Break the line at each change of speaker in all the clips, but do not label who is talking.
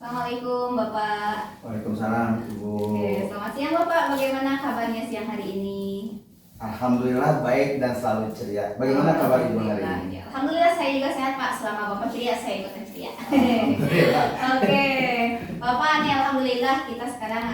Assalamualaikum Bapak.
Waalaikumsalam Ibu.
Oke, selamat siang Bapak. Bagaimana kabarnya siang hari ini?
Alhamdulillah baik dan selalu ceria. Bagaimana kabar Ibu hari ini?
Alhamdulillah saya juga sehat Pak. Selama Bapak ceria saya ikutan ceria.
Alhamdulillah.
Oke, Bapak nih alhamdulillah kita sekarang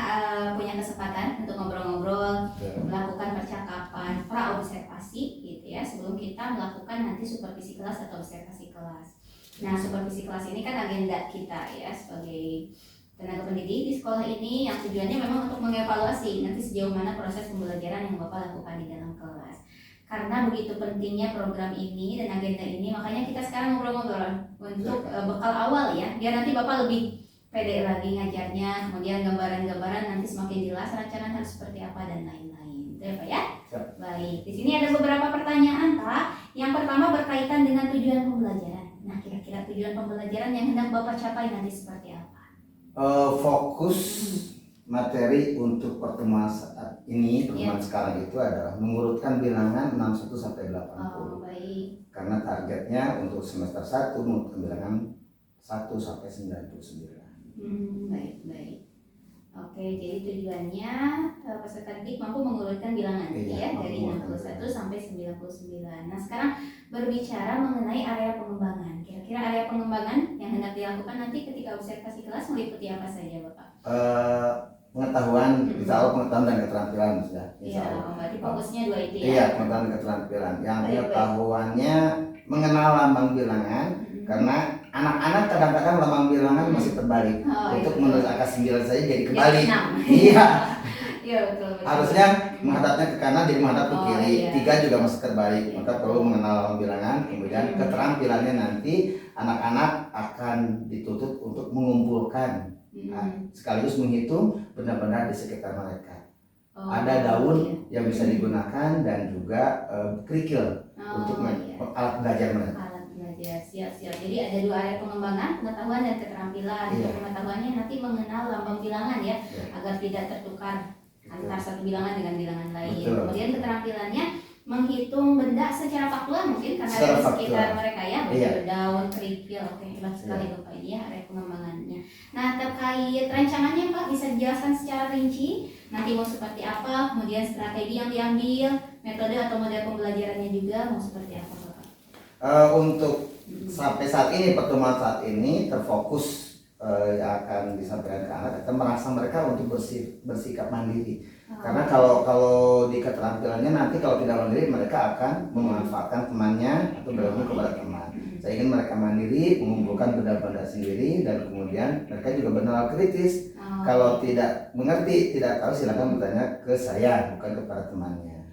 punya kesempatan untuk ngobrol-ngobrol, melakukan percakapan pra-observasi gitu ya, sebelum kita melakukan nanti supervisi kelas atau observasi kelas. Nah, supervisi kelas ini kan agenda kita ya sebagai tenaga pendidik di sekolah ini yang tujuannya memang untuk mengevaluasi nanti sejauh mana proses pembelajaran yang Bapak lakukan di dalam kelas. Karena begitu pentingnya program ini dan agenda ini, makanya kita sekarang ngobrol-ngobrol untuk bekal awal ya, biar nanti Bapak lebih pede lagi ngajarnya, kemudian gambaran-gambaran nanti semakin jelas rancangan harus seperti apa dan lain-lain. Itu ya Pak ya? Baik, di sini ada beberapa pertanyaan Pak. Yang pertama berkaitan dengan tujuan pembelajaran. Nah, kira-kira tujuan pembelajaran yang hendak Bapak capai nanti seperti apa?
Fokus materi untuk pertemuan saat ini, pertemuan sekarang itu adalah mengurutkan bilangan 61 sampai 80.
Baik.
Karena targetnya untuk semester 1 mengurutkan bilangan 1 sampai 99.
Baik. Oke, jadi tujuannya peserta didik mampu mengurutkan bilangan ya dari 61 sampai 99. Nah, sekarang berbicara mengenai area pengembangan. Kira-kira area pengembangan yang hendak dilakukan nanti ketika observasi kelas meliputi apa saja, Bapak?
Pengetahuan, insya Allah pengetahuan dan keterampilan sudah.
Iya, berarti fokusnya dua itu ya.
Iya, pengetahuan dan keterampilan. Yang pengetahuannya mengenal lambang bilangan, karena anak-anak kadang-kadang lambang bilangan masih terbalik. Untuk menurut angka 9 saja jadi kebalik. Iya.
Iya betul.
Harusnya menghadapnya ke kanan jadi menghadap ke kiri.
Iya.
3 juga masih terbalik. Maka perlu mengenal lambang bilangan. Kemudian keterampilannya nanti anak-anak akan dituntut untuk mengumpulkan, sekaligus menghitung benda-benda di sekitar mereka. Ada daun yang bisa digunakan dan juga kerikil untuk alat belajar mereka.
Siap. Jadi ada dua area pengembangan, pengetahuan dan keterampilan. Untuk pengetahuannya nanti mengenal lambang bilangan ya, agar tidak tertukar antara satu bilangan dengan bilangan lain. Kemudian keterampilannya menghitung benda secara faktual mungkin karena ada di sekitar mereka ya, daun, kerikil. Oke, hebat sekali Bapak ini ya area pengembangannya. Nah, terkait rancangannya Pak bisa dijelaskan secara rinci nanti mau seperti apa, kemudian strategi yang diambil, metode atau model pembelajarannya juga mau seperti apa Bapak?
Untuk sampai saat ini, pertemuan saat ini terfokus yang akan disampaikan ke anak, kita merasa mereka untuk bersikap mandiri. Karena kalau di keterampilannya nanti kalau tidak mandiri mereka akan memanfaatkan temannya atau bergantung kepada teman. Saya ingin mereka mandiri, mengumpulkan benda-benda sendiri, dan kemudian mereka juga bernalar kritis. Kalau tidak mengerti, tidak tahu, silakan bertanya ke saya, bukan kepada temannya.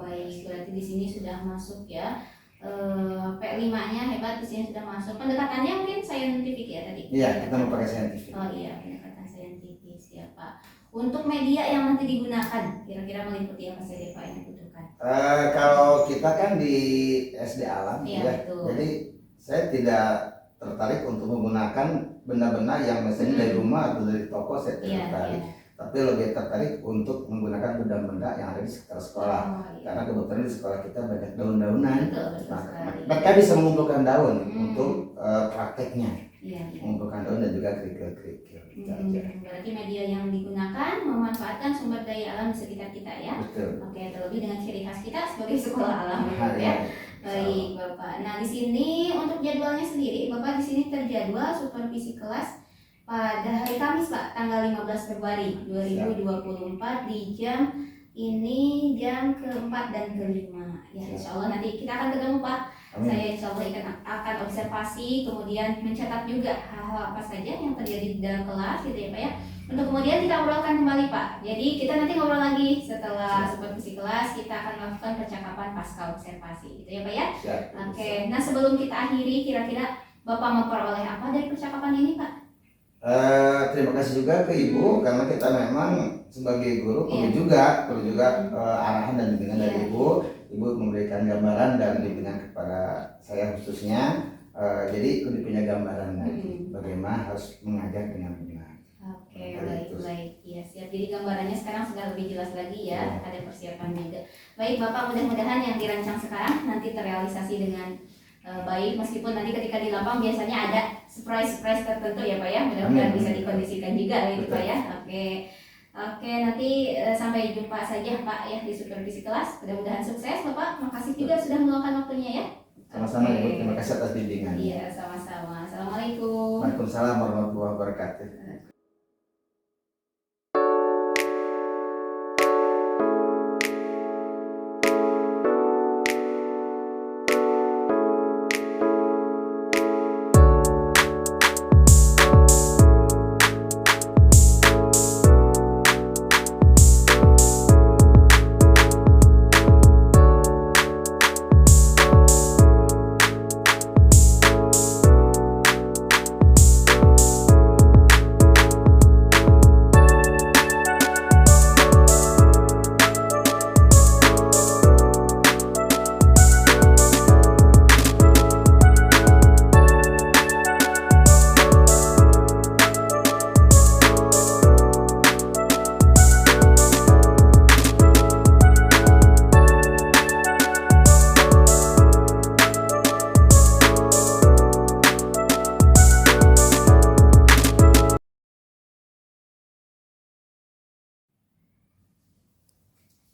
Baik, berarti di sini sudah masuk ya. P5-nya hebat, di sini sudah masuk. Pendekatannya mungkin saintifik ya tadi.
Iya, kita mau pakai saintifik.
Iya, pendekatan saintifik ya Pak. Untuk media yang nanti digunakan, kira-kira meliputi apa saja Pak yang dibutuhkan?
Kalau kita kan di SD Alam,
ya,
jadi saya tidak tertarik untuk menggunakan benda-benda yang misalnya dari rumah atau dari toko, saya tidak tertarik. Tapi lebih tertarik untuk menggunakan benda-benda yang ada di sekitar sekolah. Karena kebetulan di sekolah kita banyak daun-daunan. Mereka bisa mengumpulkan daun untuk prakteknya. Mengumpulkan daun dan juga kerikil-kerikil.
Berarti media yang digunakan memanfaatkan sumber daya alam di sekitar kita ya.
Betul.
Oke, terlebih dengan ciri khas kita sebagai sekolah alam ya. Baik Bapak. Nah, di sini untuk jadwalnya sendiri, Bapak di sini terjadwal supervisi kelas pada hari Kamis Pak, tanggal 15 Februari 2024 di jam keempat dan kelima. Ya, insya Allah nanti kita akan ketemu Pak. Saya insya Allah akan observasi, kemudian mencatat juga hal-hal apa saja yang terjadi di dalam kelas gitu ya Pak ya. Untuk kemudian kita obrolkan kembali Pak. Jadi kita nanti ngobrol lagi setelah supervisi kelas, kita akan melakukan percakapan pasca observasi gitu ya Pak ya. Oke, nah sebelum kita akhiri, kira-kira Bapak memperoleh apa dari percakapan ini Pak?
Terima kasih juga ke Ibu, karena kita memang sebagai guru perlu juga arahan dan bimbingan dari Ibu. Ibu memberikan gambaran dan bimbingan kepada saya khususnya, jadi lebih punya gambaran lagi bagaimana harus mengajar dengan benar.
Oke, baik. Ya, siap. Jadi gambarannya sekarang sudah lebih jelas lagi ya, ada persiapan juga. Baik Bapak, mudah-mudahan yang dirancang sekarang nanti terrealisasi dengan baik, meskipun nanti ketika di lapang biasanya ada surprise tertentu ya Pak ya, mudah-mudahan bisa dikondisikan juga gitu Pak ya. Oke, nanti sampai jumpa saja Pak ya di supervisi kelas. Mudah-mudahan sukses Bapak. Makasih juga sudah meluangkan waktunya ya.
Sama-sama Ibu, terima kasih atas bimbingan.
Iya, sama-sama. Assalamualaikum.
Waalaikumsalam warahmatullahi wabarakatuh.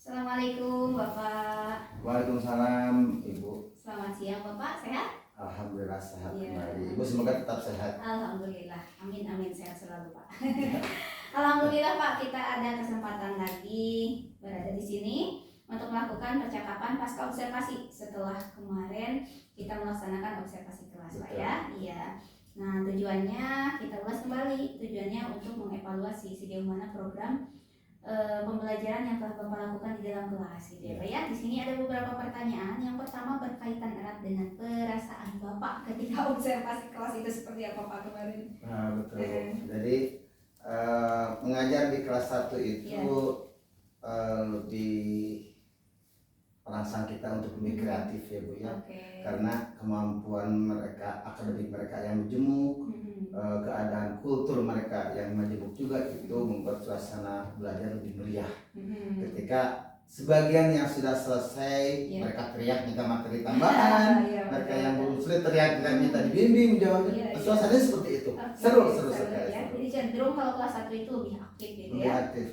Assalamualaikum Bapak.
Waalaikumsalam Ibu.
Selamat siang Bapak, sehat?
Alhamdulillah sehat
Iya.
kembali. Ibu semoga tetap sehat.
Alhamdulillah, amin sehat selalu Pak. Alhamdulillah Pak, kita ada kesempatan lagi berada di sini untuk melakukan percakapan pasca observasi setelah kemarin kita melaksanakan observasi kelas Pak ya. Iya. Nah tujuannya kita ulas kembali, tujuannya untuk mengevaluasi sejauh mana program pembelajaran yang telah Bapak lakukan di dalam kelas gitu ya Pak ya. Di sini ada beberapa pertanyaan. Yang pertama berkaitan erat dengan perasaan Bapak ketika observasi kelas itu seperti apa Pak kemarin?
Nah, betul. Jadi mengajar di kelas 1 itu lebih merangsang kita untuk lebih kreatif ya Bu ya. Karena kemampuan mereka, akademik mereka yang menjemuk, keadaan kultur mereka yang majemuk juga itu membuat suasana belajar lebih meriah. Ketika sebagian yang sudah selesai mereka teriak minta materi tambahan, mereka yang belum selesai teriak minta dibimbing menjawabnya. Suasananya seperti itu. Seru sekali.
Jadi cenderung kalau kelas 1 itu lebih aktif gitu
lebih
ya.
aktif,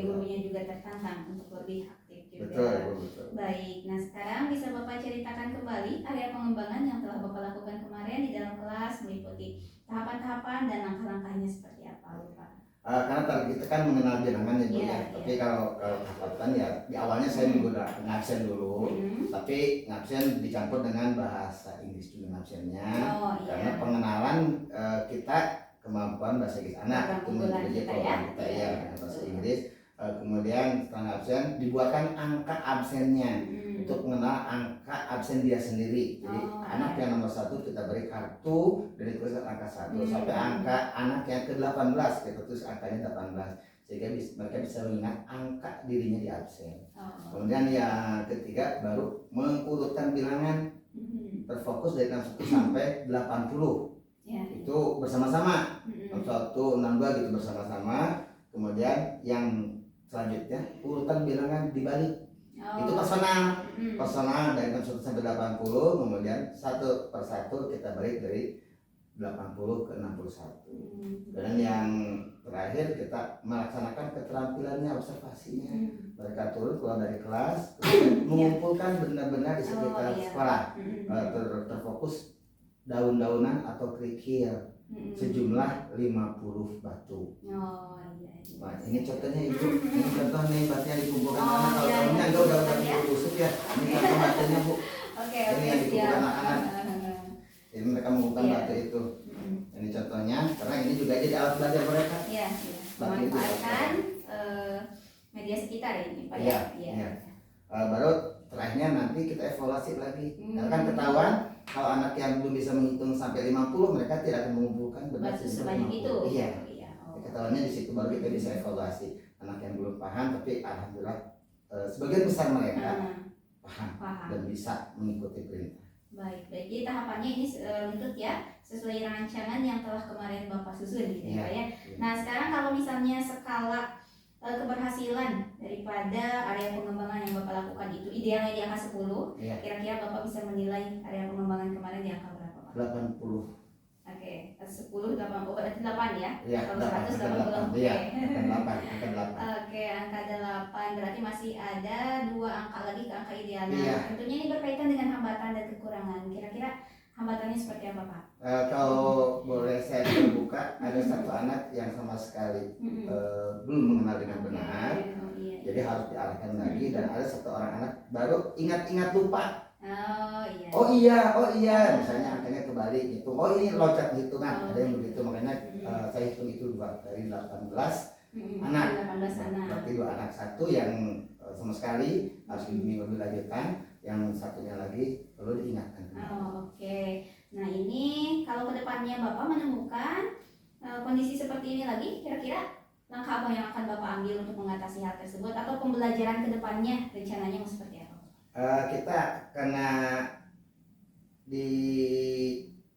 Gurunya juga tertantang untuk lebih aktif gitu
betul,
ya.
betul.
Baik, nah sekarang bisa Bapak ceritakan kembali area pengembangan yang telah Bapak lakukan kemarin di dalam kelas, meliputi tahapan-tahapan dan langkah-langkahnya seperti apa Bapak?
Karena target kita kan mengenal bilangan ya Bu ya. Tapi kalau tahapan ya di awalnya saya menggunakan ngabsen dulu, tapi ngabsen dicampur dengan bahasa Inggris juga ngabsennya. Karena pengenalan kita kemampuan bahasa Inggris anak itu menjadi program kita ya bahasa Inggris. Kemudian setelah absen dibuatkan angka absennya untuk mengenal angka absen dia sendiri. Jadi anak yang nomor 1 kita beri kartu dari tulisan angka 1 sampai angka anak yang ke-18 kita tulis angkanya 18 sehingga mereka bisa mengingat angka dirinya di absen. Kemudian yang ketiga baru mengurutkan bilangan terfokus dari 61 sampai 80 itu bersama-sama 61, 62 gitu bersama-sama. Kemudian yang selanjutnya urutan bilangan dibalik itu personal dari 61 sampai 80, kemudian satu persatu kita balik dari 80 ke 61. Dan yang terakhir kita melaksanakan keterampilannya, observasinya. Mereka turun keluar dari kelas, mengumpulkan benda-benda di sekitar sekolah, terfokus daun-daunan atau kerikil sejumlah 50 batu. Nah, ini contohnya Ibu, ini contoh nih batu yang dikumpulkan anak. Kalau tahunnya udah busuk ya. Ini contoh batunya Bu. Ini yang dikumpulkan anak-anak. Jadi mereka mengumpulkan batu itu. Ini contohnya, karena ini juga jadi alat belajar mereka.
Memanfaatkan media sekitar ini Pak ya.
Baru terakhirnya nanti kita evaluasi lagi. Karena kan ketahuan kalau anak yang belum bisa menghitung sampai 50 mereka tidak akan mengumpulkan batu
sebanyak itu.
Iya. Ketahuannya di situ baru kita bisa evaluasi. Anak yang belum paham tapi alhamdulillah sebagian besar mereka paham dan bisa mengikuti perintah.
Baik. Jadi tahapannya ini runtut ya, sesuai rancangan yang telah kemarin Bapak susun gitu ya Pak ya. Nah sekarang kalau misalnya skala keberhasilan daripada area pengembangan yang Bapak lakukan itu idealnya di angka 10.
Iya.
Kira-kira Bapak bisa menilai area pengembangan kemarin di angka berapa, Pak?
80.
Oke, 10, 8, oh berarti 8 ya?
Iya,
Kalau
8,
100,
angka 8.
80.
Iya,
Oke.
angka 8.
Oke, angka 8 berarti masih ada 2 angka lagi ke angka ideal. Nah,
Iya.
tentunya ini berkaitan dengan hambatan dan kekurangan. Kira-kira hambatannya seperti apa, Pak?
Kalau boleh saya terbuka, ada satu anak yang sama sekali belum mengenal dengan benar,
Oh, iya.
jadi harus diarahkan lagi. Dan ada satu orang anak baru ingat-ingat lupa.
Oh iya.
Oh iya, misalnya angkanya kebalik gitu. Oh ini loncat hitungan,
Oh.
ada yang begitu. Makanya saya hitung itu dari 18 anak.
18 anak.
Berarti 2 anak, satu yang sama sekali harus dibimbing lebih lanjutan, yang satunya lagi perlu diingatkan.
Oh, oke. Nah, ini kalau kedepannya Bapak menemukan kondisi seperti ini lagi, kira-kira langkah apa yang akan Bapak ambil untuk mengatasi hal tersebut atau pembelajaran kedepannya rencananya mau seperti apa?
Kita karena di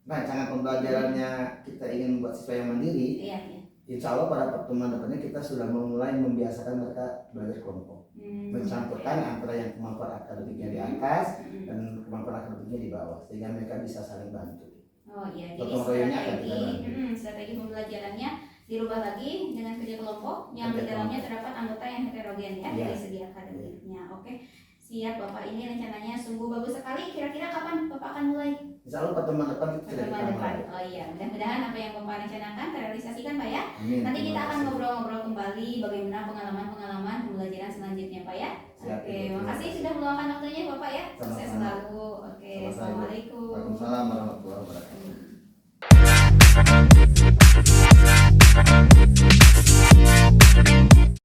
rancangan pembelajarannya kita ingin membuat siswa yang mandiri.
Iya.
Insya Allah pada pertemuan depannya kita sudah mulai membiasakan mereka belajar kelompok, mencampurkan antara yang kemampuan akademiknya di atas dan kemampuan akademiknya di bawah, sehingga mereka bisa saling bantu.
Oh iya, jadi
Gotong royongnya akan kita bantu.
strategi pembelajarannya dirubah lagi dengan kerja kelompok yang
Kerja
di dalamnya
kelompok.
terdapat anggota yang heterogen ya
Iya.
dari segi akademiknya. Oke, siap Bapak, ini rencananya sungguh bagus sekali. Kira-kira kapan Bapak akan mulai?
Insya Allah pertemuan depan kita sudah
Pertemuan
kita
depan.
mulai.
Oh iya, mudah-mudahan apa yang Bapak rencanakan terrealisasikan Pak ya.
Amin.
Nanti kita
Terima
akan
kasih.
ngobrol-ngobrol kembali bagaimana pengalaman-pengalaman pembelajaran selanjutnya Pak ya.
Siap,
Oke,
Ibu.
terima kasih sudah meluangkan waktunya Bapak ya. Sukses
Sama-sama.
selalu. Oke,
Sama-sama, Ibu.
assalamualaikum.
Waalaikumsalam warahmatullahi wabarakatuh.